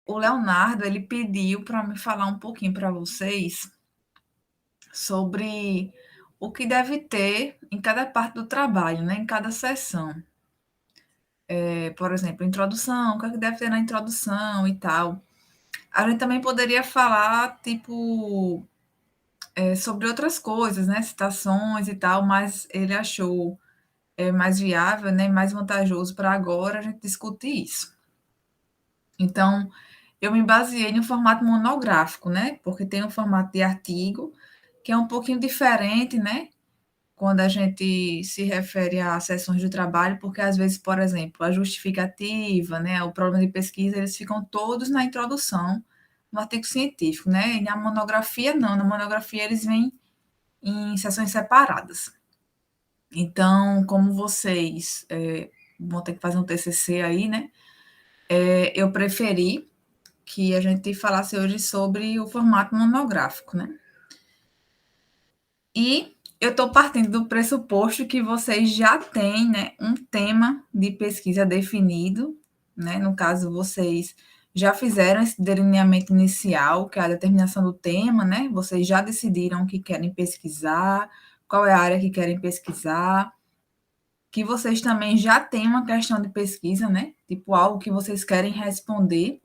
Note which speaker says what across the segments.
Speaker 1: o Leonardo, ele pediu para me falar um pouquinho para vocês sobre o que deve ter em cada parte do trabalho, né, em cada sessão. Por exemplo, introdução, o que é que deve ter na introdução e tal. A gente também poderia falar, tipo, sobre outras coisas, né, citações e tal, mas ele achou mais viável, né, mais vantajoso para agora a gente discutir isso. Então, eu me baseei no formato monográfico, né, porque tem um formato de artigo, que é um pouquinho diferente, né, quando a gente se refere a sessões de trabalho, porque às vezes, por exemplo, a justificativa, né, o problema de pesquisa, eles ficam todos na introdução no artigo científico, né, e na monografia não, na monografia eles vêm em sessões separadas. Então, como vocês vão ter que fazer um TCC aí, né, eu preferi que a gente falasse hoje sobre o formato monográfico, né? E eu estou partindo do pressuposto que vocês já têm, né, um tema de pesquisa definido, né? No caso, vocês já fizeram esse delineamento inicial, que é a determinação do tema, né? Vocês já decidiram o que querem pesquisar, qual é a área que querem pesquisar, que vocês também já têm uma questão de pesquisa, né? Tipo algo que vocês querem responder,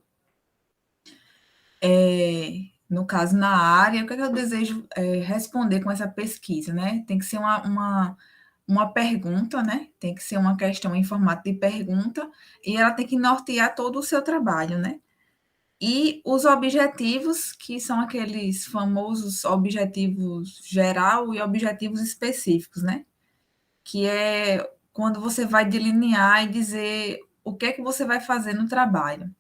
Speaker 1: no caso, na área, o que é que eu desejo responder com essa pesquisa, né? Tem que ser uma pergunta, né? Tem que ser uma questão em formato de pergunta, e ela tem que nortear todo o seu trabalho, né? E os objetivos, que são aqueles famosos objetivos geral e objetivos específicos, né? Que é quando você vai delinear e dizer o que é que você vai fazer no trabalho,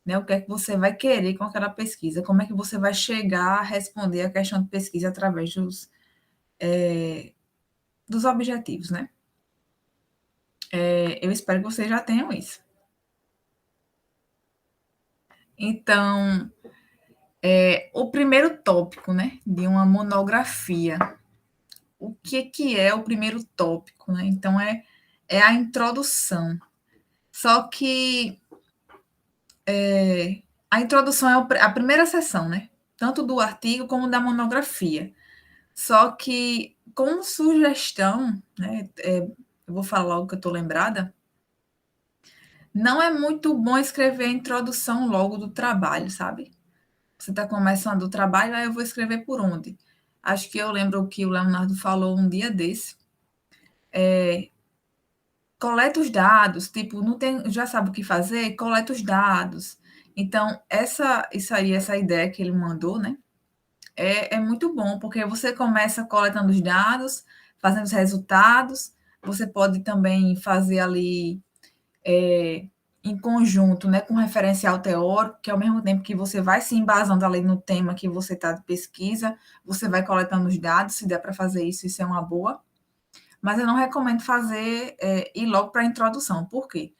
Speaker 1: né? O que é que você vai querer com aquela pesquisa, como é que você vai chegar a responder a questão de pesquisa através dos objetivos, né? Eu espero que vocês já tenham isso. Então, o primeiro tópico, né, de uma monografia, o que é o primeiro tópico, né? Então, é a introdução. Só que a introdução é a primeira seção, né? Tanto do artigo como da monografia. Só que, com sugestão, né, eu vou falar o que eu estou lembrada, não é muito bom escrever a introdução logo do trabalho, sabe? Você está começando o trabalho, aí eu vou escrever por onde? Acho que eu lembro que o Leonardo falou um dia desse. Coleta os dados, tipo, não tem, já sabe o que fazer? Coleta os dados. Então, essa ideia que ele mandou, né? É muito bom, porque você começa coletando os dados, fazendo os resultados, você pode também fazer ali em conjunto, né, com referencial teórico, que ao mesmo tempo que você vai se embasando ali no tema que você está de pesquisa, você vai coletando os dados, se der para fazer isso, isso é uma boa. Mas eu não recomendo fazer, ir logo para a introdução. Por quê?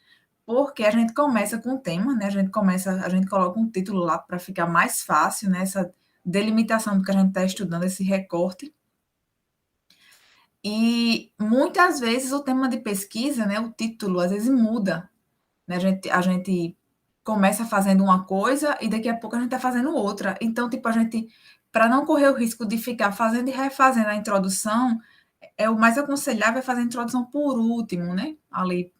Speaker 1: Porque a gente começa com o tema, né? A gente coloca um título lá para ficar mais fácil, né? Essa delimitação do que a gente está estudando, esse recorte. E muitas vezes o tema de pesquisa, né? O título às vezes muda, né? A gente começa fazendo uma coisa e daqui a pouco a gente está fazendo outra. Então, tipo, para não correr o risco de ficar fazendo e refazendo a introdução, o mais aconselhável é fazer a introdução por último, né? Ali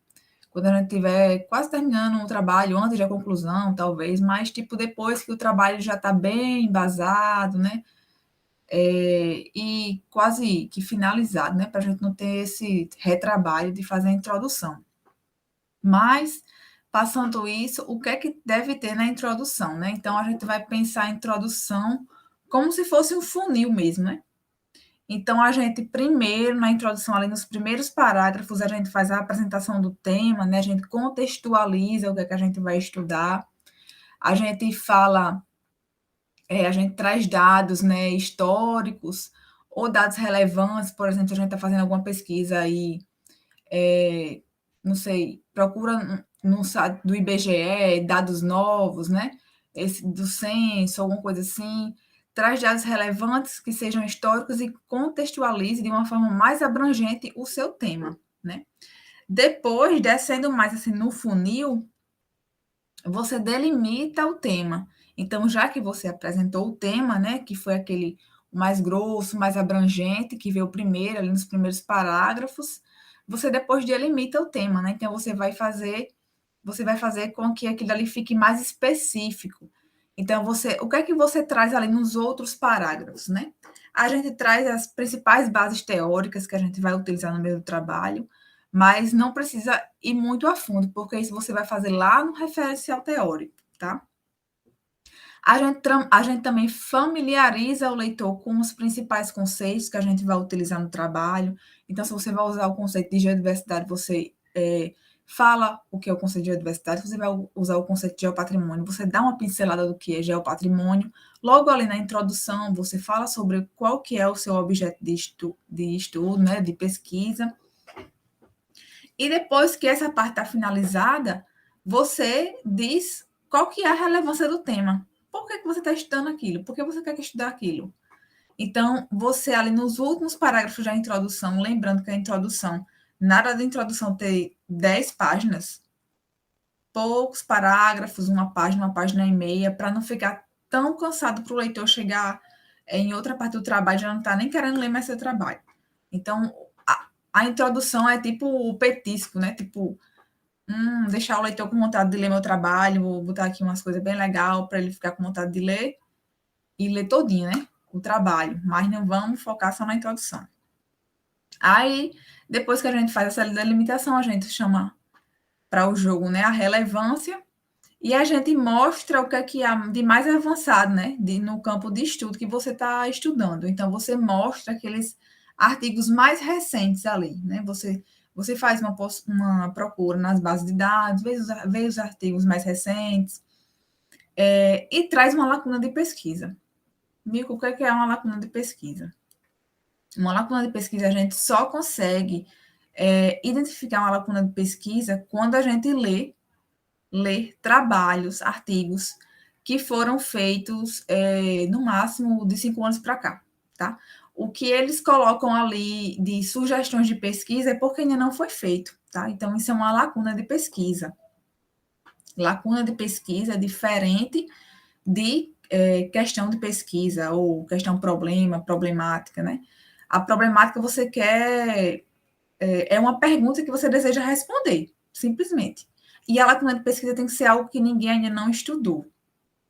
Speaker 1: quando a gente estiver quase terminando um trabalho, antes da conclusão, talvez, mas tipo depois que o trabalho já está bem embasado, né? E quase que finalizado, né? Para a gente não ter esse retrabalho de fazer a introdução. Mas, passando isso, o que é que deve ter na introdução, né? Então, a gente vai pensar a introdução como se fosse um funil mesmo, né? Então, a gente primeiro, na introdução, ali nos primeiros parágrafos, a gente faz a apresentação do tema, né? A gente contextualiza o que é que a gente vai estudar, a gente fala, a gente traz dados, né, históricos ou dados relevantes, por exemplo, a gente está fazendo alguma pesquisa aí, não sei, procura no site do IBGE dados novos, né? Do censo, alguma coisa assim, traz dados relevantes que sejam históricos e contextualize de uma forma mais abrangente o seu tema, né? Depois, descendo mais assim no funil, você delimita o tema. Então, já que você apresentou o tema, né, que foi aquele mais grosso, mais abrangente, que veio primeiro, ali nos primeiros parágrafos, você depois delimita o tema, né? Então, você vai fazer com que aquilo ali fique mais específico. Então, o que é que você traz ali nos outros parágrafos, né? A gente traz as principais bases teóricas que a gente vai utilizar no meio do trabalho, mas não precisa ir muito a fundo, porque isso você vai fazer lá no referencial teórico, tá? A gente também familiariza o leitor com os principais conceitos que a gente vai utilizar no trabalho. Então, se você vai usar o conceito de geodiversidade, você fala o que é o conceito de geodiversidade, se você vai usar o conceito de geopatrimônio, você dá uma pincelada do que é geopatrimônio. Logo ali na introdução, você fala sobre qual que é o seu objeto de estudo, né, de pesquisa. E depois que essa parte está finalizada, você diz qual que é a relevância do tema. Por que você está estudando aquilo? Por que você quer estudar aquilo? Então, você ali nos últimos parágrafos da introdução, lembrando que a introdução, nada da introdução ter 10 páginas, poucos parágrafos, uma página e meia, para não ficar tão cansado para o leitor chegar em outra parte do trabalho, já não está nem querendo ler mais seu trabalho. Então, a introdução é tipo o petisco, né? Tipo, deixar o leitor com vontade de ler meu trabalho, vou botar aqui umas coisas bem legais para ele ficar com vontade de ler e ler todinho, né? O trabalho, mas não vamos focar só na introdução. Aí, depois que a gente faz essa delimitação, a gente chama para o jogo, né, a relevância e a gente mostra o que há de mais avançado, né, no campo de estudo que você está estudando. Então, você mostra aqueles artigos mais recentes ali, né? Você faz uma procura nas bases de dados, vê os artigos mais recentes e traz uma lacuna de pesquisa. Mico, o que é uma lacuna de pesquisa? Uma lacuna de pesquisa a gente só consegue identificar uma lacuna de pesquisa quando a gente ler trabalhos, artigos que foram feitos no máximo de 5 anos para cá, tá? O que eles colocam ali de sugestões de pesquisa é porque ainda não foi feito, tá? Então, isso é uma lacuna de pesquisa. Lacuna de pesquisa é diferente de questão de pesquisa ou questão problemática, né? A problemática você quer é uma pergunta que você deseja responder, simplesmente. E a lacuna de pesquisa tem que ser algo que ninguém ainda não estudou,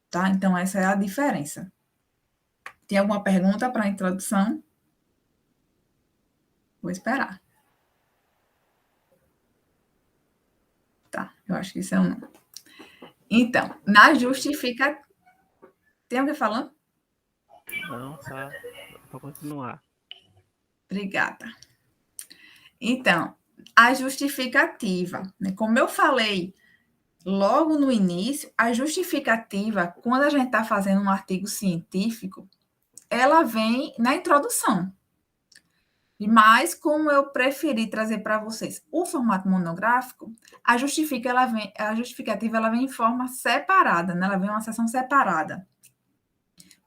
Speaker 1: tá? Então, essa é a diferença. Tem alguma pergunta para a introdução? Vou esperar. Tá, eu acho que isso é um não. Então, na justificativa. Tem alguém falando?
Speaker 2: Não, só para continuar.
Speaker 1: Obrigada. Então, a justificativa, né? Como eu falei logo no início, a justificativa, quando a gente está fazendo um artigo científico, ela vem na introdução. Mas, como eu preferi trazer para vocês o formato monográfico, a justificativa ela vem em forma separada, né? Ela vem em uma seção separada.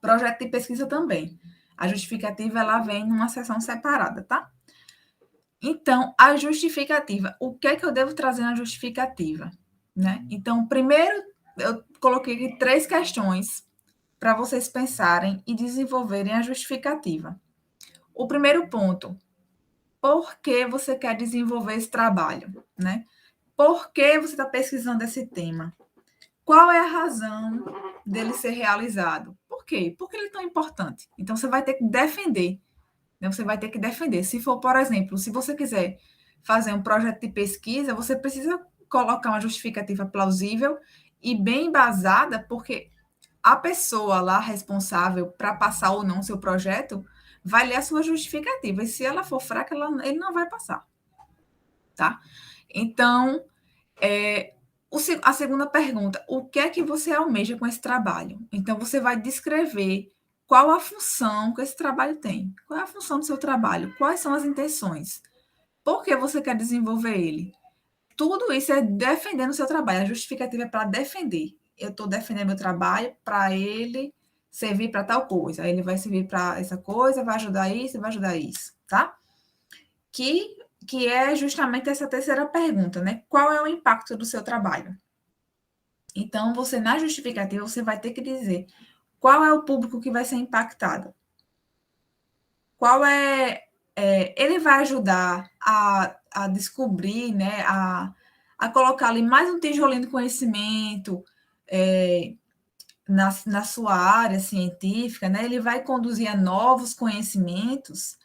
Speaker 1: Projeto de pesquisa também. A justificativa ela vem numa seção separada, tá? Então, a justificativa. O que é que eu devo trazer na justificativa? Né? Então, primeiro, eu coloquei aqui 3 questões para vocês pensarem e desenvolverem a justificativa. O primeiro ponto, por que você quer desenvolver esse trabalho, né? Por que você está pesquisando esse tema? Qual é a razão dele ser realizado? Por quê? Por que ele é tão importante? Então, você vai ter que defender, né? Você vai ter que defender. Se for, por exemplo, se você quiser fazer um projeto de pesquisa, você precisa colocar uma justificativa plausível e bem embasada, porque a pessoa lá responsável para passar ou não o seu projeto vai ler a sua justificativa. E se ela for fraca, ele não vai passar. Tá? Então, a segunda pergunta, o que é que você almeja com esse trabalho? Então, você vai descrever qual a função que esse trabalho tem. Qual é a função do seu trabalho? Quais são as intenções? Por que você quer desenvolver ele? Tudo isso é defendendo o seu trabalho. A justificativa é para defender. Eu estou defendendo meu trabalho para ele servir para tal coisa. Ele vai servir para essa coisa, vai ajudar isso, tá? Que é justamente essa terceira pergunta, né? Qual é o impacto do seu trabalho? Então, você, na justificativa, você vai ter que dizer qual é o público que vai ser impactado. Qual ele vai ajudar a descobrir, né, a colocar ali mais um tijolinho de conhecimento na sua área científica, né? Ele vai conduzir a novos conhecimentos,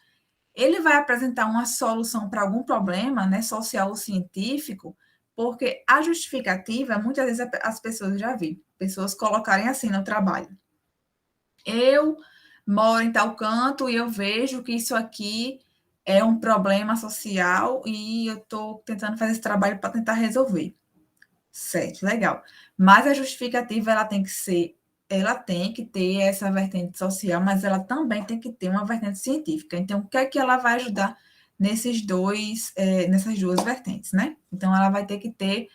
Speaker 1: ele vai apresentar uma solução para algum problema, né, social ou científico, porque a justificativa, muitas vezes as pessoas já vi, pessoas colocarem assim no trabalho. Eu moro em tal canto e eu vejo que isso aqui é um problema social e eu estou tentando fazer esse trabalho para tentar resolver. Certo, legal. Mas a justificativa ela tem que ter essa vertente social, mas ela também tem que ter uma vertente científica. Então, o que é que ela vai ajudar nessas duas vertentes, né? Então, ela vai ter que ter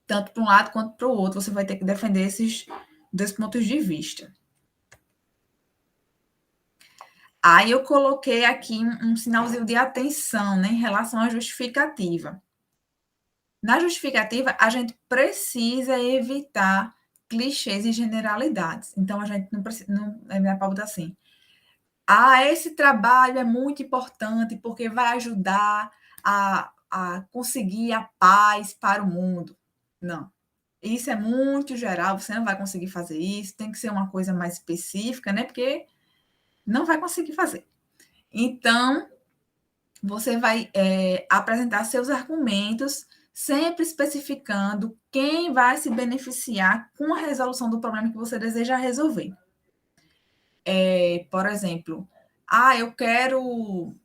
Speaker 1: tanto para um lado quanto para o outro, você vai ter que defender esses dois pontos de vista. Aí eu coloquei aqui um sinalzinho de atenção, né, em relação à justificativa. Na justificativa, a gente precisa evitar clichês e generalidades. Então, a gente não precisa, não é minha pauta assim. Esse trabalho é muito importante porque vai ajudar a conseguir a paz para o mundo. Não. Isso é muito geral, você não vai conseguir fazer isso, tem que ser uma coisa mais específica, né? Porque não vai conseguir fazer. Então, você vai apresentar seus argumentos, sempre especificando quem vai se beneficiar com a resolução do problema que você deseja resolver. Por exemplo, eu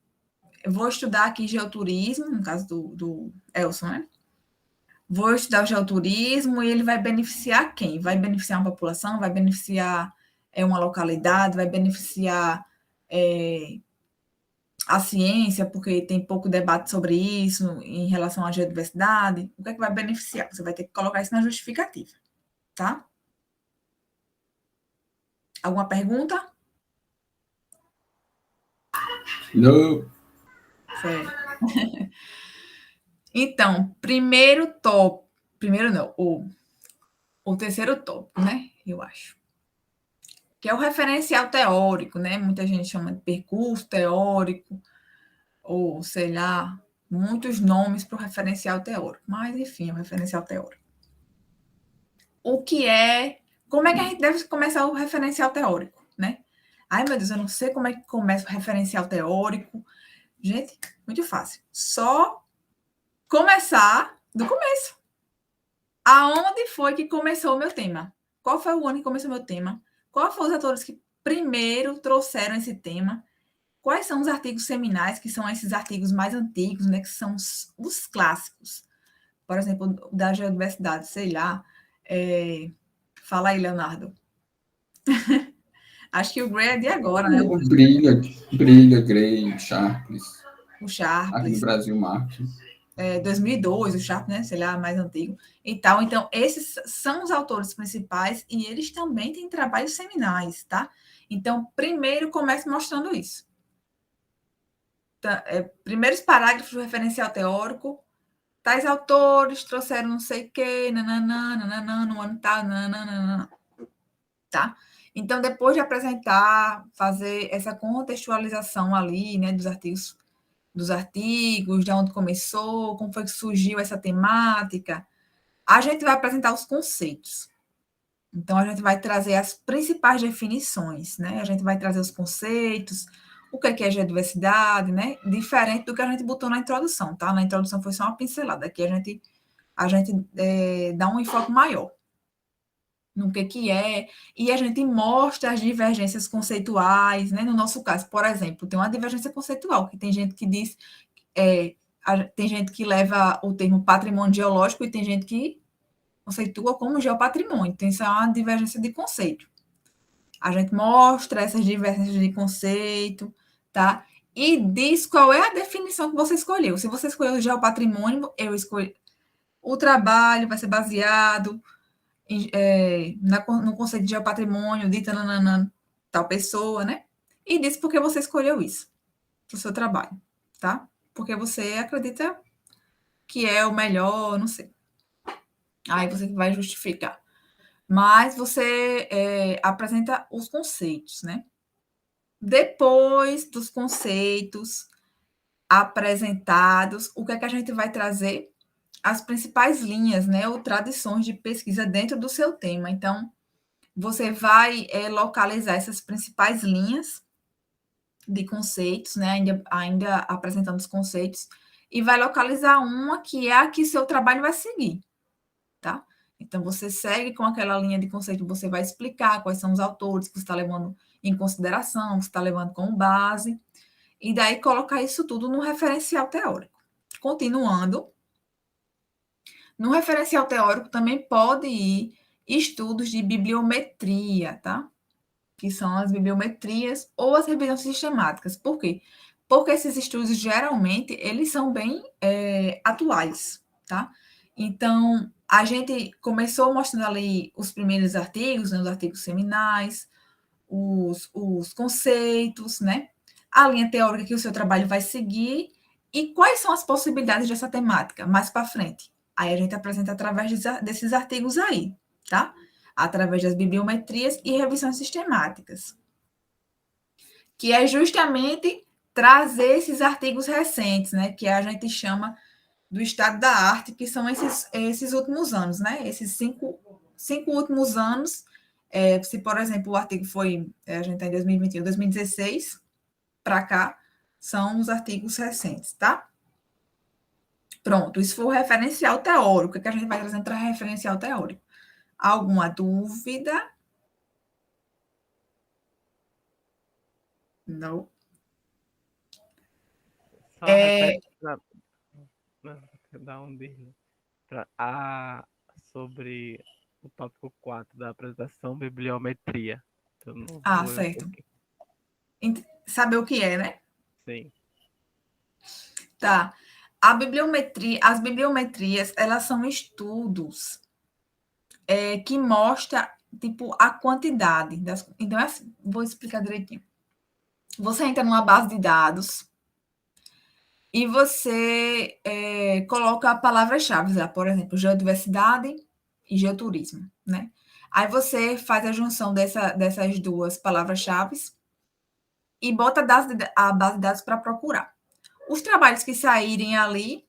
Speaker 1: vou estudar aqui geoturismo, no caso do Elson, né? Vou estudar o geoturismo e ele vai beneficiar quem? Vai beneficiar uma população, vai beneficiar uma localidade, vai beneficiar a ciência, porque tem pouco debate sobre isso em relação à geodiversidade, o que é que vai beneficiar? Você vai ter que colocar isso na justificativa, tá? Alguma pergunta?
Speaker 3: Não.
Speaker 1: Certo. Então, primeiro não, o terceiro tópico, né? Eu acho. Que é o referencial teórico, né? Muita gente chama de percurso teórico, ou sei lá, muitos nomes para o referencial teórico, mas enfim, é o referencial teórico. Como é que a gente deve começar o referencial teórico, né? Ai, meu Deus, eu não sei como é que começa o referencial teórico. Gente, muito fácil. Só começar do começo. Aonde foi que começou o meu tema? Qual foi o ano que começou o meu tema? Quais foram os autores que primeiro trouxeram esse tema? Quais são os artigos seminais, que são esses artigos mais antigos, né, que são os clássicos? Por exemplo, da geodiversidade, sei lá. Fala aí, Leonardo. Acho que o Gray é de agora, né?
Speaker 3: Brilha, Gray, Sharpless.
Speaker 1: O
Speaker 3: Aqui no
Speaker 1: Sharpless.
Speaker 3: Brasil, Marx.
Speaker 1: 2002, o Sharp, né? Sei lá, mais antigo e tal. Então, esses são os autores principais e eles também têm trabalhos seminais, tá? Então, primeiro comece mostrando isso. Primeiros parágrafos do referencial teórico, tais autores trouxeram não sei o quê, nananã, nananã, no ano tal, nananã, tá? Então, depois de apresentar, fazer essa contextualização ali, né, dos artigos, de onde começou, como foi que surgiu essa temática, a gente vai apresentar os conceitos. Então, a gente vai trazer as principais definições, né? A gente vai trazer os conceitos, o que é geodiversidade, né? Diferente do que a gente botou na introdução, tá? Na introdução foi só uma pincelada. Aqui a gente dá um enfoque maior no que é, e a gente mostra as divergências conceituais, né? No nosso caso, por exemplo, tem uma divergência conceitual, que tem gente que diz, tem gente que leva o termo patrimônio geológico e tem gente que conceitua como geopatrimônio. Então, isso é uma divergência de conceito. A gente mostra essas divergências de conceito, tá? E diz qual é a definição que você escolheu. Se você escolheu o geopatrimônio, eu escolhi. O trabalho vai ser baseado no conceito de geopatrimônio, de tal pessoa, né? E diz por que você escolheu isso para o seu trabalho, tá? Porque você acredita que é o melhor, não sei. Aí você vai justificar. Mas você apresenta os conceitos, né? Depois dos conceitos apresentados, o que é que a gente vai trazer? As principais linhas, né, ou tradições de pesquisa dentro do seu tema. Então, você vai localizar essas principais linhas de conceitos, né, ainda apresentando os conceitos, e vai localizar uma que é a que seu trabalho vai seguir, tá? Então, você segue com aquela linha de conceito, você vai explicar quais são os autores que você está levando em consideração, que você está levando como base, e daí colocar isso tudo no referencial teórico. Continuando, no referencial teórico também pode ir estudos de bibliometria, tá? Que são as bibliometrias ou as revisões sistemáticas. Por quê? Porque esses estudos, geralmente, eles são bem atuais, tá? Então, a gente começou mostrando ali os primeiros artigos, né, os artigos seminais, os conceitos, né? A linha teórica que o seu trabalho vai seguir e quais são as possibilidades dessa temática mais para frente. Aí a gente apresenta através desses artigos aí, tá? Através das bibliometrias e revisões sistemáticas, que é justamente trazer esses artigos recentes, né? Que a gente chama do estado da arte, que são esses últimos anos, né? Esses cinco últimos anos. Se, por exemplo, o artigo foi, a gente está em 2021, 2016, para cá, são os artigos recentes, tá? Pronto, isso foi o referencial teórico. O que a gente vai trazer para referencial teórico? Alguma dúvida? Não.
Speaker 2: Só repete dar um dele sobre o tópico 4 da apresentação bibliometria. Eu não vou ler um
Speaker 1: Certo.
Speaker 2: pouquinho.
Speaker 1: Saber o que é, né?
Speaker 2: Sim.
Speaker 1: Tá. As bibliometrias, elas são estudos que mostram, tipo, a quantidade das. Então, é assim, vou explicar direitinho. Você entra numa base de dados e você coloca palavras-chave lá, por exemplo, geodiversidade e geoturismo, né? Aí você faz a junção dessas duas palavras-chave e bota a base de dados para procurar. Os trabalhos que saírem ali,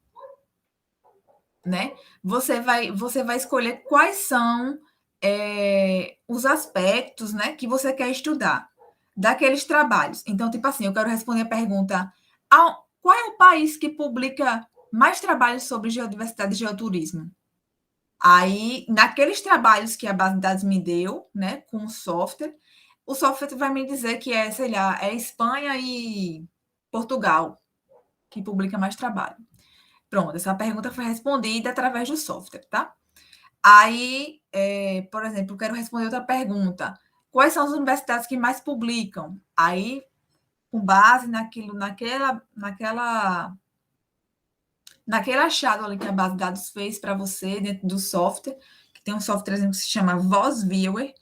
Speaker 1: né? Você vai escolher quais são os aspectos, né, que você quer estudar daqueles trabalhos. Então, tipo assim, eu quero responder a pergunta: qual é o país que publica mais trabalhos sobre geodiversidade e geoturismo? Aí, naqueles trabalhos que a base de dados me deu, né, com o software vai me dizer que sei lá, é Espanha e Portugal que publica mais trabalho. Pronto, essa pergunta foi respondida através do software, tá? Aí, por exemplo, eu quero responder outra pergunta. Quais são as universidades que mais publicam? Aí, com base naquele achado ali que a base de dados fez para você dentro do software, que tem um software que se chama VozViewer,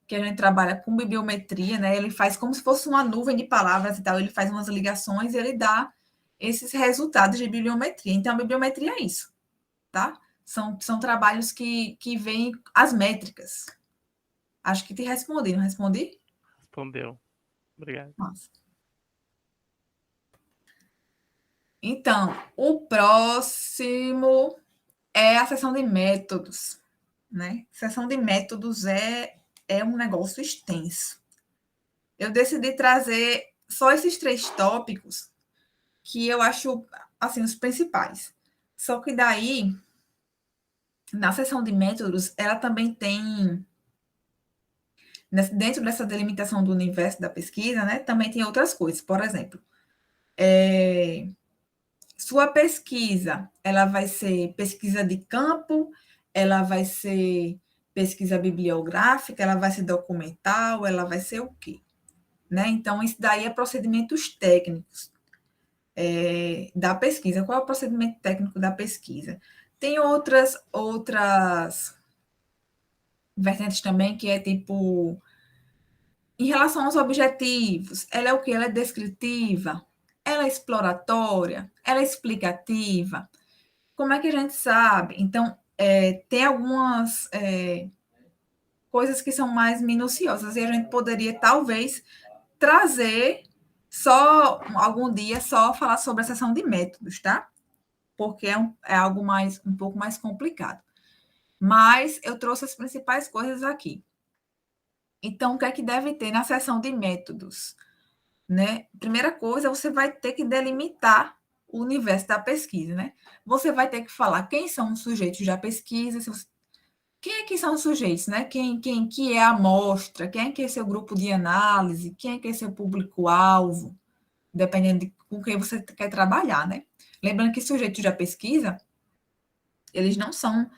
Speaker 1: que a gente trabalha com bibliometria, né? Ele faz como se fosse uma nuvem de palavras e tal, ele faz umas ligações e ele dá esses resultados de bibliometria. Então, a bibliometria é isso, tá? São trabalhos que veem as métricas. Acho que te respondi, não respondi?
Speaker 2: Respondeu. Obrigado.
Speaker 1: Nossa. Então, o próximo é a seção de métodos, né? Seção de métodos é um negócio extenso. Eu decidi trazer só esses 3 tópicos que eu acho, assim, os principais. Só que daí, na seção de métodos, ela também tem, dentro dessa delimitação do universo da pesquisa, né, também tem outras coisas. Por exemplo, sua pesquisa, ela vai ser pesquisa de campo, ela vai ser pesquisa bibliográfica, ela vai ser documental, ela vai ser o quê? Né? Então, isso daí é procedimentos técnicos da pesquisa. Qual é o procedimento técnico da pesquisa? Tem outras vertentes também, que é tipo, em relação aos objetivos, ela é o que? Ela é descritiva, ela é exploratória, ela é explicativa. Como é que a gente sabe? Então, tem algumas coisas que são mais minuciosas, e a gente poderia, talvez, trazer só algum dia só falar sobre a seção de métodos, tá? Porque é algo um pouco mais complicado. Mas eu trouxe as principais coisas aqui. Então, o que é que deve ter na seção de métodos? Né? Primeira coisa, você vai ter que delimitar o universo da pesquisa, né? Você vai ter que falar quem são os sujeitos da pesquisa, quem é que são os sujeitos, né? Quem que é a amostra, quem é que é seu grupo de análise, quem é que é seu público-alvo, dependendo de com quem você quer trabalhar, né? Lembrando que sujeitos da pesquisa, eles não são,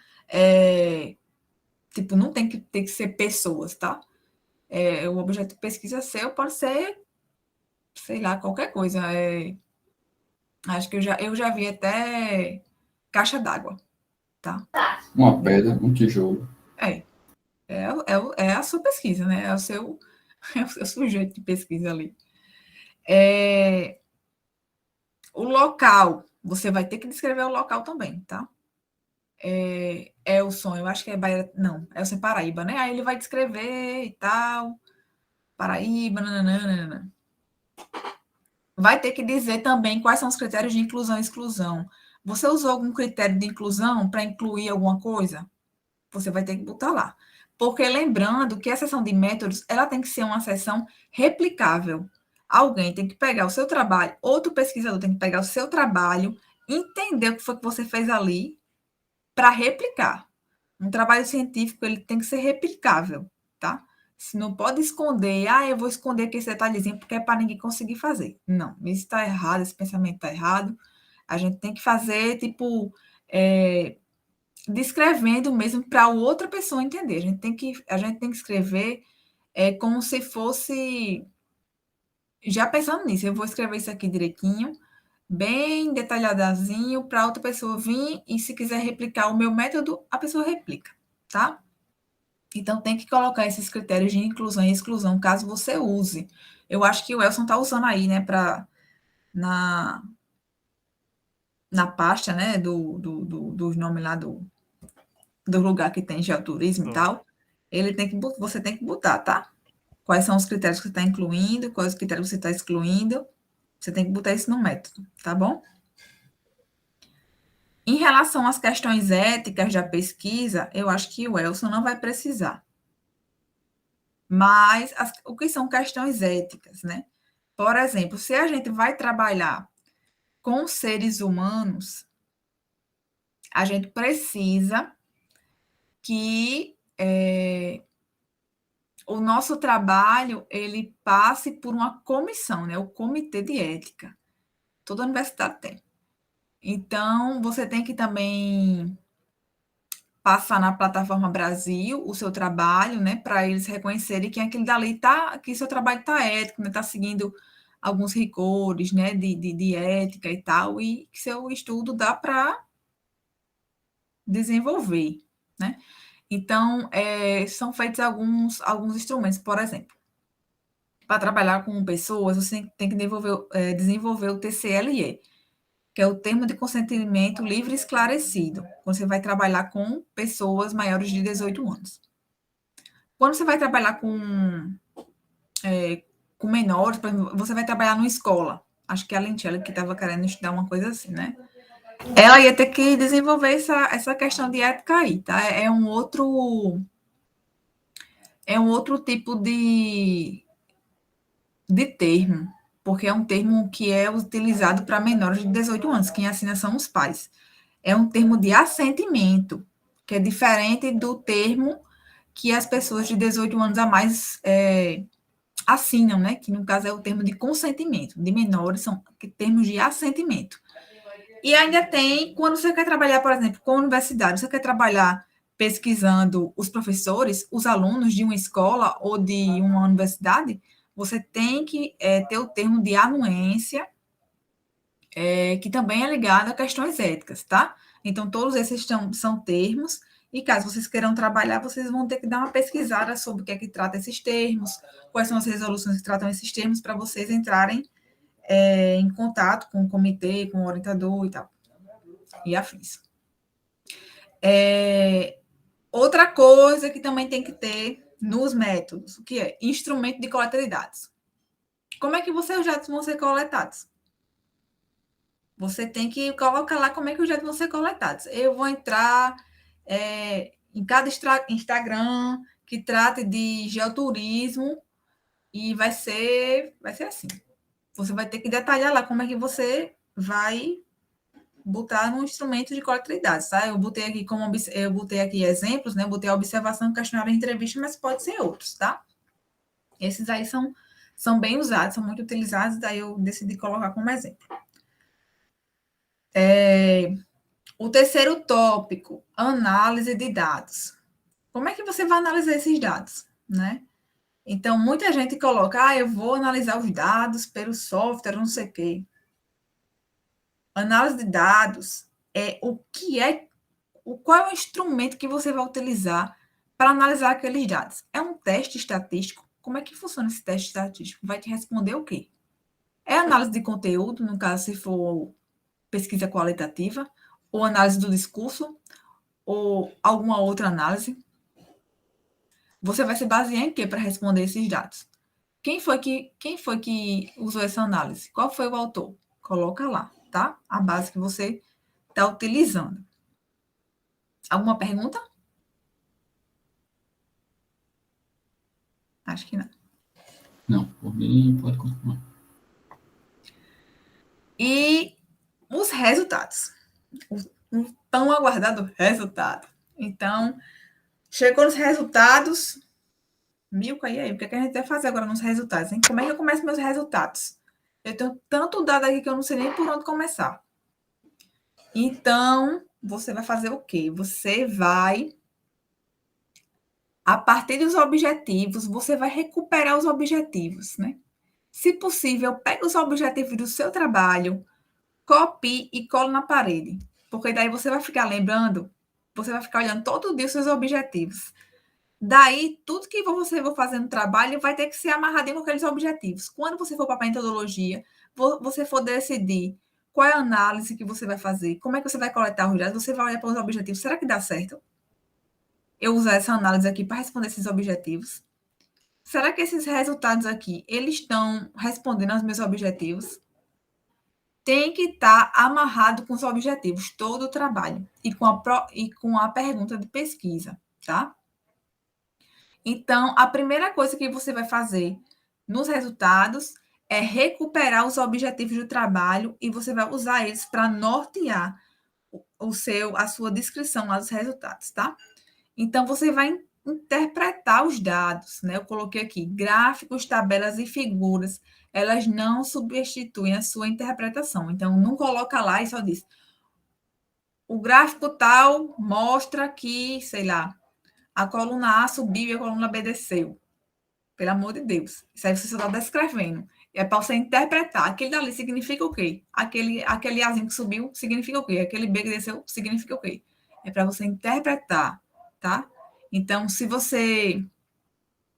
Speaker 1: tipo, não tem que ter que ser pessoas, tá? O objeto de pesquisa seu pode ser, sei lá, qualquer coisa. Acho que eu já vi até caixa d'água, tá?
Speaker 3: Uma pedra, um tijolo.
Speaker 1: É a sua pesquisa, né? É o seu sujeito de pesquisa ali. O local, você vai ter que descrever o local também, tá? Elson, eu acho que é Bahia, não, Elson é Paraíba, né? Aí ele vai descrever e tal, Paraíba, nananana. Vai ter que dizer também quais são os critérios de inclusão e exclusão. Você usou algum critério de inclusão para incluir alguma coisa? Você vai ter que botar lá. Porque lembrando que a seção de métodos, ela tem que ser uma seção replicável. Alguém tem que pegar o seu trabalho, outro pesquisador tem que pegar o seu trabalho, entender o que foi que você fez ali para replicar. Um trabalho científico, ele tem que ser replicável, tá? Você não pode esconder, eu vou esconder aqui esse detalhezinho porque é para ninguém conseguir fazer. Não, isso está errado, esse pensamento está errado. A gente tem que fazer, tipo, descrevendo mesmo para outra pessoa entender. A gente tem que escrever como se fosse. Já pensando nisso, eu vou escrever isso aqui direitinho, bem detalhadazinho, para outra pessoa vir e, se quiser replicar o meu método, a pessoa replica, tá? Então, tem que colocar esses critérios de inclusão e exclusão, caso você use. Eu acho que o Elson está usando aí, né, na, na pasta, né, dos nomes lá do lugar que tem geoturismo e tal. Você tem que botar, tá? Quais são os critérios que você está incluindo, quais os critérios que você está excluindo. Você tem que botar isso no método, tá bom? Em relação às questões éticas da pesquisa, eu acho que o Elson não vai precisar. Mas o que são questões éticas, né? Por exemplo, se a gente vai trabalhar com seres humanos, a gente precisa que o nosso trabalho ele passe por uma comissão, né? O comitê de ética. Toda universidade tem. Então, você tem que também passar na plataforma Brasil o seu trabalho, né? Para eles reconhecerem que aquele dali que seu trabalho está ético, né? Está seguindo alguns rigores, né? De ética e tal, e que seu estudo dá para desenvolver, né? Então, são feitos alguns instrumentos, por exemplo. Para trabalhar com pessoas, você tem que desenvolver o TCLE, que é o termo de consentimento livre e esclarecido, quando você vai trabalhar com pessoas maiores de 18 anos. Quando você vai trabalhar com menores, por exemplo, você vai trabalhar numa escola, acho que é a Lentela que estava querendo estudar uma coisa assim, né? Ela ia ter que desenvolver essa questão de ética aí, tá? É um outro tipo de termo, porque é um termo que é utilizado para menores de 18 anos, quem assina são os pais. É um termo de assentimento, que é diferente do termo que as pessoas de 18 anos a mais assinam, né? Que no caso é o termo de consentimento. De menores são termos de assentimento. E ainda tem, quando você quer trabalhar, por exemplo, com a universidade, você quer trabalhar pesquisando os professores, os alunos de uma escola ou de uma universidade, você tem que ter o termo de anuência, que também é ligado a questões éticas, tá? Então, todos esses são termos, e caso vocês queiram trabalhar, vocês vão ter que dar uma pesquisada sobre o que é que trata esses termos, quais são as resoluções que tratam esses termos, para vocês entrarem em contato com o comitê, com o orientador e tal, e afins. Outra coisa que também tem que ter nos métodos, o que é? Instrumento de coleta de dados. Como é que os dados vão ser coletados? Você tem que colocar lá como é que os dados vão ser coletados. Eu vou entrar em cada Instagram que trate de geoturismo e vai ser assim. Você vai ter que detalhar lá como é que você vai botar no instrumento de coleta de dados, tá? Eu botei aqui exemplos, né? Botei a observação, questionário e entrevista, mas pode ser outros, tá? Esses aí são bem usados, são muito utilizados, daí eu decidi colocar como exemplo. O terceiro tópico, análise de dados. Como é que você vai analisar esses dados, né? Então, muita gente coloca, eu vou analisar os dados pelo software, não sei o quê. Análise de dados qual é o instrumento que você vai utilizar para analisar aqueles dados? É um teste estatístico? Como é que funciona esse teste estatístico? Vai te responder o quê? É análise de conteúdo, no caso, se for pesquisa qualitativa, ou análise do discurso, ou alguma outra análise? Você vai se basear em quê para responder esses dados? Quem foi que usou essa análise? Qual foi o autor? Coloca lá, tá? A base que você está utilizando. Alguma pergunta? Acho que não.
Speaker 3: Não, por mim pode continuar.
Speaker 1: E os resultados. O tão aguardado resultado. Então, chegou nos resultados. Milka, e aí? O que a gente vai fazer agora nos resultados? Hein? Como é que eu começo meus resultados? Eu tenho tanto dado aqui que eu não sei nem por onde começar. Então, você vai fazer o quê? Você vai, a partir dos objetivos, você vai recuperar os objetivos, né? Se possível, pegue os objetivos do seu trabalho, copie e cole na parede. Porque daí você vai ficar lembrando, você vai ficar olhando todo dia os seus objetivos. Daí, tudo que você for fazer no trabalho vai ter que ser amarradinho com aqueles objetivos. Quando você for para a metodologia, você for decidir qual é a análise que você vai fazer, como é que você vai coletar os dados, você vai olhar para os objetivos. Será que dá certo eu usar essa análise aqui para responder esses objetivos? Será que esses resultados aqui, eles estão respondendo aos meus objetivos? Tem que estar amarrado com os objetivos, todo o trabalho, e com a pergunta de pesquisa, tá? Então, a primeira coisa que você vai fazer nos resultados é recuperar os objetivos do trabalho e você vai usar eles para nortear a sua descrição lá dos resultados, tá? Então, você vai interpretar os dados, né? Eu coloquei aqui gráficos, tabelas e figuras, elas não substituem a sua interpretação. Então, não coloca lá e só diz o gráfico tal mostra que, sei lá, a coluna A subiu e a coluna B desceu. Pelo amor de Deus. Isso aí você só está descrevendo. É para você interpretar. Aquele dali significa o quê? Aquele Azinho que subiu significa o quê? Aquele B que desceu significa o quê? É para você interpretar, tá? Então, se você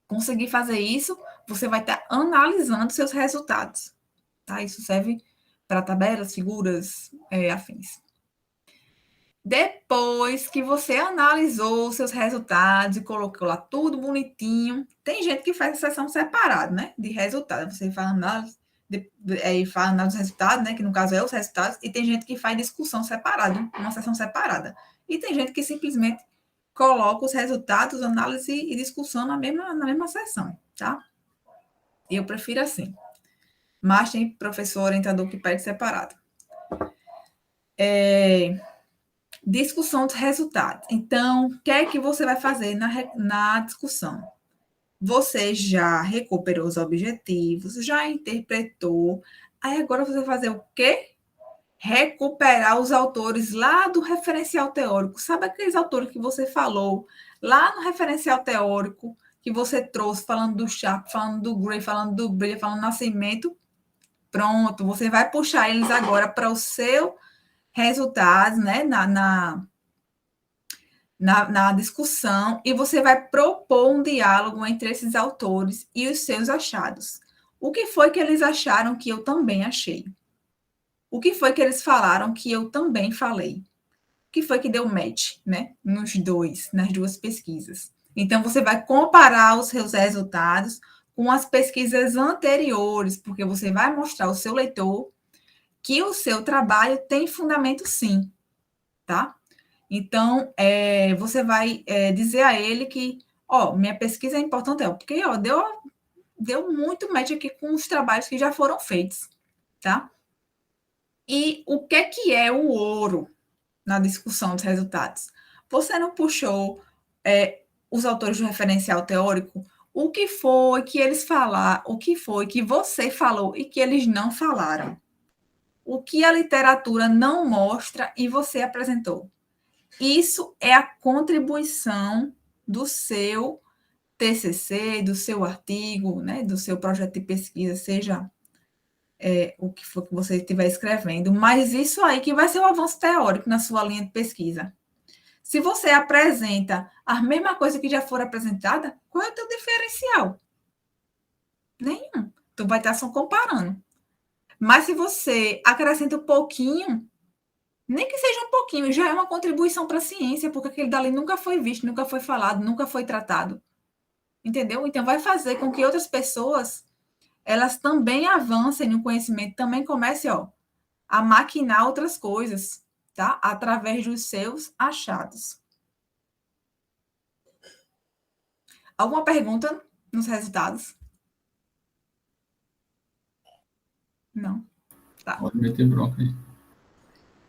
Speaker 1: conseguir fazer isso, você vai estar analisando seus resultados, tá? Isso serve para tabelas, figuras, afins. Depois que você analisou os seus resultados e colocou lá tudo bonitinho, tem gente que faz a sessão separada, né? De resultados. Você faz análise, faz análise dos resultados, né? Que no caso é os resultados, e tem gente que faz discussão separada, uma sessão separada. E tem gente que simplesmente coloca os resultados, análise e discussão na mesma sessão, tá? Eu prefiro assim. Mas tem professor orientador que pede separado. Discussão dos resultados. Então, o que é que você vai fazer na discussão? Você já recuperou os objetivos, já interpretou. Aí agora você vai fazer o quê? Recuperar os autores lá do referencial teórico. Sabe aqueles autores que você falou lá no referencial teórico que você trouxe, falando do Sharp, falando do Gray, falando do Breyer, falando do Nascimento? Pronto, você vai puxar eles agora para o seu resultado, né? Na discussão, e você vai propor um diálogo entre esses autores e os seus achados. O que foi que eles acharam que eu também achei? O que foi que eles falaram que eu também falei? que foi que deu match, né, nas duas pesquisas. Então, você vai comparar os seus resultados com as pesquisas anteriores, porque você vai mostrar ao seu leitor que o seu trabalho tem fundamento sim, tá? Então, você vai dizer a ele que, minha pesquisa é importante, porque deu muito match aqui com os trabalhos que já foram feitos, tá? E o que é o ouro na discussão dos resultados? Você não puxou os autores do referencial teórico? O que foi que eles falaram? O que foi que você falou e que eles não falaram? O que a literatura não mostra e você apresentou? Isso é a contribuição do seu TCC, do seu artigo, né, do seu projeto de pesquisa, seja o que for que você estiver escrevendo, mas isso aí que vai ser o avanço teórico na sua linha de pesquisa. Se você apresenta a mesma coisa que já for apresentada, qual é o teu diferencial? Nenhum. Tu vai estar só comparando. Mas se você acrescenta um pouquinho, nem que seja um pouquinho, já é uma contribuição para a ciência, porque aquele dali nunca foi visto, nunca foi falado, nunca foi tratado. Entendeu? Então, vai fazer com que outras pessoas, elas também avancem no conhecimento, também comecem, a maquinar outras coisas, tá? Através dos seus achados. Alguma pergunta nos resultados? Não. Tá.
Speaker 3: Pode meter bronca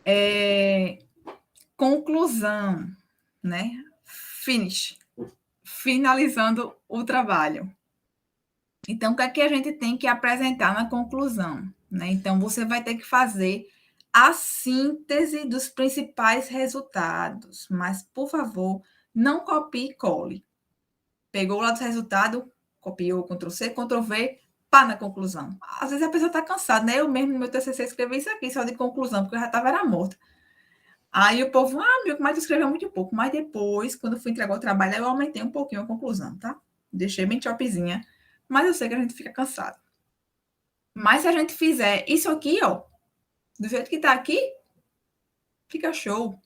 Speaker 3: aí.
Speaker 1: Conclusão, né? Finish. Finalizando o trabalho. Então, o que é que a gente tem que apresentar na conclusão? Né? Então, você vai ter que fazer a síntese dos principais resultados. Mas, por favor, não copie e cole. Pegou lá do resultado, copiou, Ctrl+C, Ctrl+V, pá na conclusão. Às vezes a pessoa está cansada, né? Eu mesmo no meu TCC escrevi isso aqui, só de conclusão, porque eu já estava morta. Aí o povo, meu, mas tu escreveu muito pouco. Mas depois, quando eu fui entregar o trabalho, eu aumentei um pouquinho a conclusão, tá? Deixei bem chopzinha. Mas eu sei que a gente fica cansado. Mas se a gente fizer isso aqui, do jeito que tá aqui, fica show.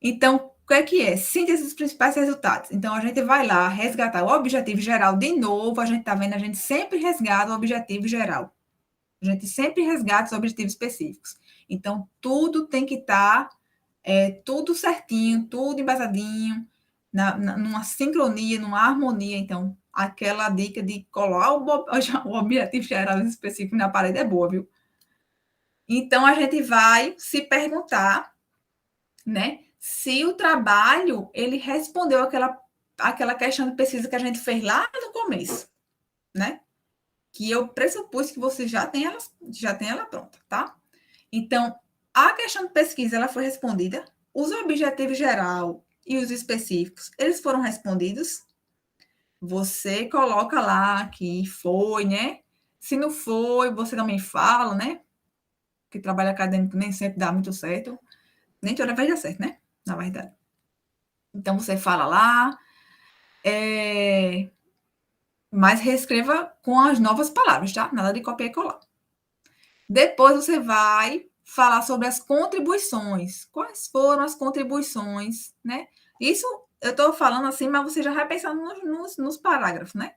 Speaker 1: Então, o que é? Síntese dos principais resultados. Então, a gente vai lá resgatar o objetivo geral de novo. A gente está vendo, a gente sempre resgata o objetivo geral. A gente sempre resgata os objetivos específicos. Então, tudo tem que estar tudo certinho, tudo embasadinho, numa sincronia, numa harmonia. Então, aquela dica de colar o objetivo geral específico na parede é boa, viu? Então, a gente vai se perguntar, né? Se o trabalho, ele respondeu aquela questão de pesquisa que a gente fez lá no começo, né? Que eu pressupus que você já tem ela pronta, tá? Então, a questão de pesquisa, ela foi respondida. Os objetivos geral e os específicos, eles foram respondidos. Você coloca lá que foi, né? Se não foi, você também fala, né? Que trabalho acadêmico nem sempre dá muito certo. Nem toda vez dá certo, né? Na verdade. Então, você fala lá, mas reescreva com as novas palavras, tá? Nada de copiar e colar. Depois, você vai falar sobre as contribuições. Quais foram as contribuições, né? Isso eu estou falando assim, mas você já vai pensando nos parágrafos, né?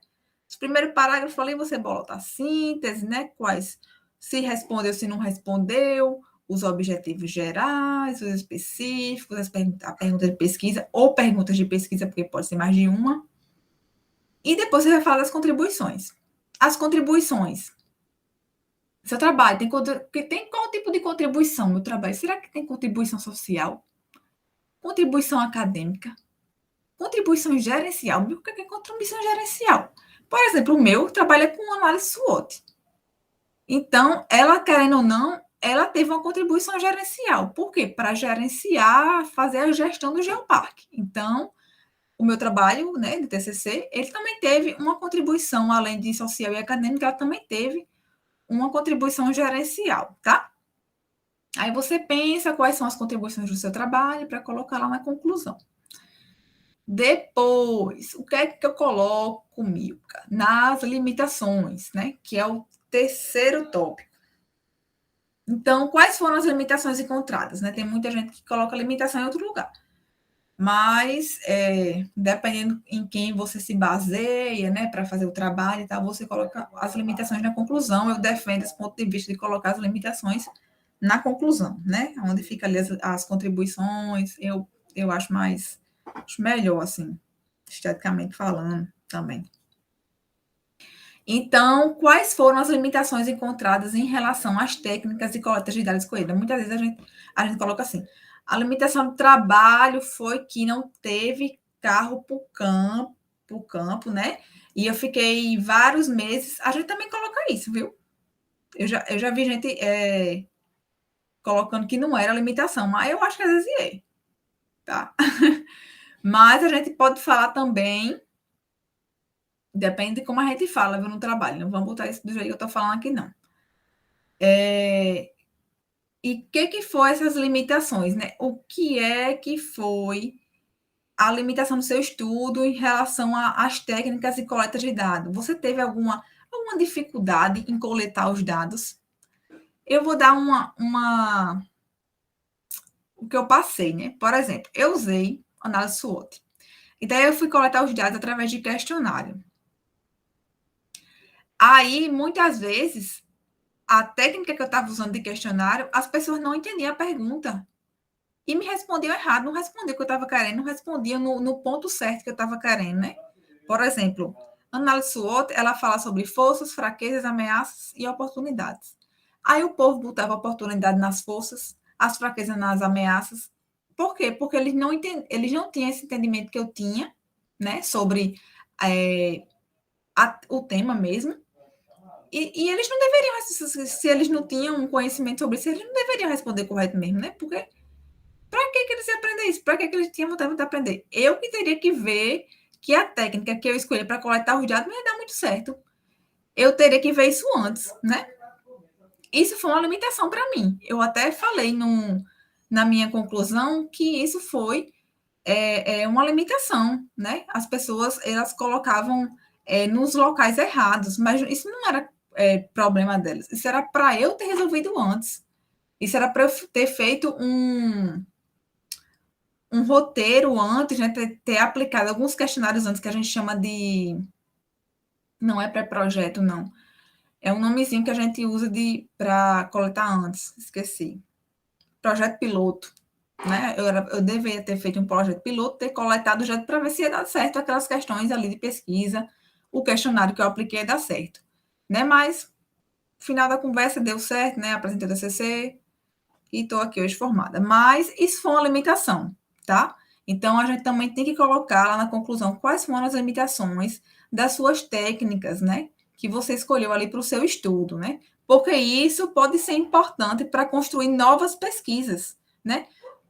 Speaker 1: Os primeiros parágrafos ali, você bota a síntese, né? Quais, se respondeu, se não respondeu, os objetivos gerais, os específicos, a pergunta de pesquisa, ou perguntas de pesquisa, porque pode ser mais de uma. E depois você vai falar das contribuições. As contribuições. Seu trabalho tem qual tipo de contribuição no trabalho? Será que tem contribuição social? Contribuição acadêmica? Contribuição gerencial? O que é contribuição gerencial? Por exemplo, o meu trabalha com análise SWOT. Então, ela, querendo ou não, ela teve uma contribuição gerencial. Por quê? Para gerenciar, fazer a gestão do geoparque. Então, o meu trabalho, né, de TCC, ele também teve uma contribuição, além de social e acadêmica, ela também teve uma contribuição gerencial, tá? Aí você pensa quais são as contribuições do seu trabalho para colocar lá na conclusão. Depois, o que é que eu coloco, Milka? Nas limitações, né? Que é o terceiro tópico. Então, quais foram as limitações encontradas? Né? Tem muita gente que coloca limitação em outro lugar. Mas, dependendo em quem você se baseia, né, para fazer o trabalho e tal, você coloca as limitações na conclusão. Eu defendo esse ponto de vista de colocar as limitações na conclusão, né? Onde fica ali as contribuições, eu acho melhor, assim, esteticamente falando também. Então, quais foram as limitações encontradas em relação às técnicas de coleta de dados colhidos? Muitas vezes a gente coloca assim, a limitação do trabalho foi que não teve carro para o campo, né? E eu fiquei vários meses. A gente também coloca isso, viu? Eu já vi gente colocando que não era limitação, mas eu acho que às vezes é, tá? Mas a gente pode falar também, depende de como a gente fala, viu, no trabalho. Não vamos botar isso do jeito que eu estou falando aqui, não. E o que foi essas limitações, né? O que é que foi a limitação do seu estudo em relação às técnicas de coleta de dados? Você teve alguma dificuldade em coletar os dados? Eu vou dar o que eu passei, né? Por exemplo, eu usei análise SWOT. E daí eu fui coletar os dados através de questionário. Aí, muitas vezes, a técnica que eu estava usando de questionário, as pessoas não entendiam a pergunta. E me respondiam errado, não respondia o que eu estava querendo, não respondia no ponto certo que eu estava querendo, né? Por exemplo, a análise SWOT, ela fala sobre forças, fraquezas, ameaças e oportunidades. Aí o povo botava oportunidade nas forças, as fraquezas nas ameaças. Por quê? Porque eles não tinham esse entendimento que eu tinha, né, sobre o tema mesmo. E eles não deveriam, se eles não tinham um conhecimento sobre isso, eles não deveriam responder correto mesmo, né? Porque para que eles iam aprender isso? Para que eles tinham vontade de aprender? Eu que teria que ver que a técnica que eu escolhi para coletar os dados não ia dar muito certo. Eu teria que ver isso antes, né? Isso foi uma limitação para mim. Eu até falei na minha conclusão que isso foi uma limitação, né? As pessoas, elas colocavam nos locais errados, mas isso não era problema delas. Isso era para eu ter resolvido antes. Isso era para eu ter feito um roteiro antes, né? Ter aplicado alguns questionários antes, que a gente chama de... Não é pré-projeto, não. É um nomezinho que a gente usa para coletar antes. Esqueci. Projeto piloto. Né? Eu deveria ter feito um projeto piloto, ter coletado já para ver se ia dar certo aquelas questões ali de pesquisa, o questionário que eu apliquei ia dar certo. Né? Mas, no final da conversa, deu certo, né? Apresentei o TCC e estou aqui hoje formada. Mas isso foi uma limitação, tá? Então, a gente também tem que colocar lá na conclusão quais foram as limitações das suas técnicas, né? Que você escolheu ali para o seu estudo, né? Porque isso pode ser importante para construir novas pesquisas, né?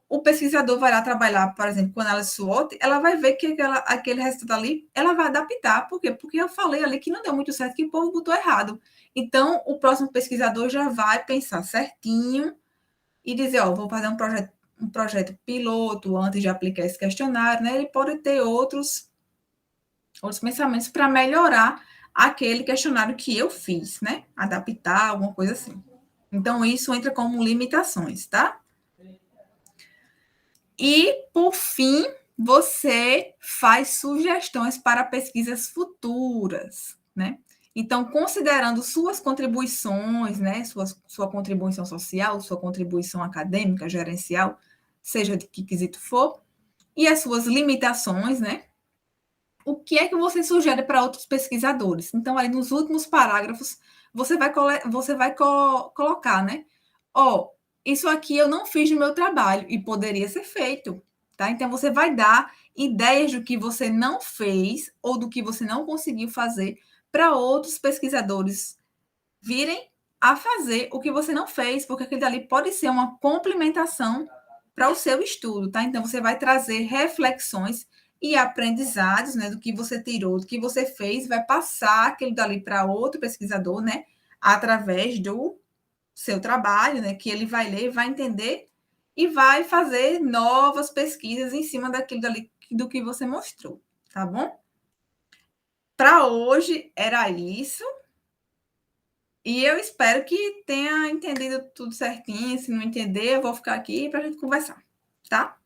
Speaker 1: O pesquisador vai lá trabalhar, por exemplo, com análise SWOT, ela vai ver que aquele resultado ali, ela vai adaptar. Por quê? Porque eu falei ali que não deu muito certo, que o povo botou errado. Então, o próximo pesquisador já vai pensar certinho e dizer, ó, vou fazer um projeto piloto antes de aplicar esse questionário, né? Ele pode ter outros pensamentos para melhorar aquele questionário que eu fiz, né? Adaptar, alguma coisa assim. Então, isso entra como limitações, tá? E, por fim, você faz sugestões para pesquisas futuras, né? Então, considerando suas contribuições, né, sua contribuição social, sua contribuição acadêmica, gerencial, seja de que quesito for, e as suas limitações, né? O que é que você sugere para outros pesquisadores? Então, aí nos últimos parágrafos, você vai colocar, né? Ó, isso aqui eu não fiz no meu trabalho e poderia ser feito, tá? Então, você vai dar ideias do que você não fez ou do que você não conseguiu fazer para outros pesquisadores virem a fazer o que você não fez, porque aquilo dali pode ser uma complementação para o seu estudo, tá? Então, você vai trazer reflexões e aprendizados, né, do que você tirou, do que você fez, vai passar aquilo dali para outro pesquisador, né, através do seu trabalho, né, que ele vai ler, vai entender e vai fazer novas pesquisas em cima daquilo dali, do que você mostrou, tá bom? Para hoje era isso. E eu espero que tenha entendido tudo certinho. Se não entender, eu vou ficar aqui para a gente conversar, tá?